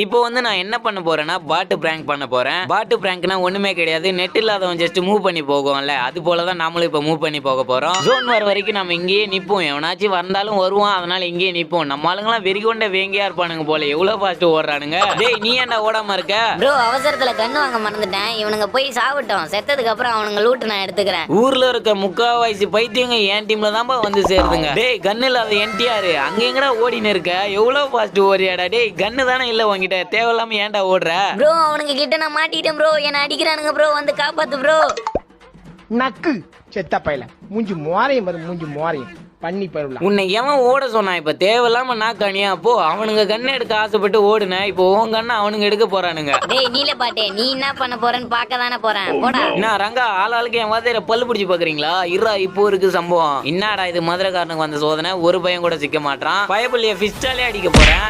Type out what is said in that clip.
இப்போ வந்து நான் என்ன பண்ண போறேன்னா பாட்டு பிராங்க் பண்ண போறேன். பாட்டு பிராங்க்னா ஒண்ணுமே கிடையாது, நெட் இல்லாதவன் ஜஸ்ட் மூவ் பண்ணி போகும்ல, அது போல தான் நாமளும் இப்போ மூவ் பண்ணி போக போறோம். ஜோன் வர வரைக்கும் நம்ம இங்கேயே நிப்போம். எவனாச்சும் வந்தாலும் வருவான், அதனால இங்கேயே நிப்போம். நம்ம ஆளுங்கலாம் வெறிகொண்ட வேங்கையா இருப்பானுங்க போல, எவ்வளவு ஃபாஸ்ட் ஓடுறானுங்க. டேய் நீ ஏன்டா ஓடாம இருக்க? ப்ரோ அவசரத்துல கண்ணு வாங்க மறந்துட்டேன். இவனுங்க போய் சாவட்டும், செத்ததுக்கு அப்புறம் அவனுங்க லூட்டு நான் எடுத்துக்கிறேன். ஊர்ல இருக்க முக்காவாசி பைத்தியங்க என் டீம்ல தான்ப்பா வந்து சேருதுங்க. டேய் கன்னு இல்லாத என்டிஆர் அங்க எங்கடா ஓடின்னு இருக்க? எவ்வளவு ஃபாஸ்ட் ஓடியாடா? டேய் கன்னு தானே இல்ல உன்கிட்ட, தேவையில்லாம ஏன்டா ஓடுற? ப்ரோ அவனுங்க கிட்ட நான் மாட்டிட்டேன் ப்ரோ, என்ன அடிக்கிறானுங்க ப்ரோ, வந்து காப்பாத்து ப்ரோ. நக்கு செத்த பையல மூஞ்சி மோரையும் பாரு, மூஞ்சி மோரையும் பண்ணி போயிடலாம். உன்னை எவன் ஓட சொன்னான்? இப்ப தேவையில்லாம நாக்கானியா போ. அவனுங்க கண்ணு எடுக்க ஆசைப்பட்டு ஓடுன, இப்போ உன் கண்ணை அவனுங்க எடுக்க போறானுங்க. டேய் நீல பாட்டே, நீ என்ன பண்ண போறேன்னு பார்க்க தானே போறேன், போடா. என்ன ரங்கா ஆளாளுக்கு என் வாதையில பல்லு பிடிச்சி பாக்குறீங்களா? இருடா இப்போ இருக்கு சம்பவம். என்னடா இது மதுரைக்காரனுக்கு வந்த சோதனை, ஒரு பையன் கூட சிக்க மாட்டான். பயபுள்ளிய பிஸ்டாலே அடிக்க போறேன்.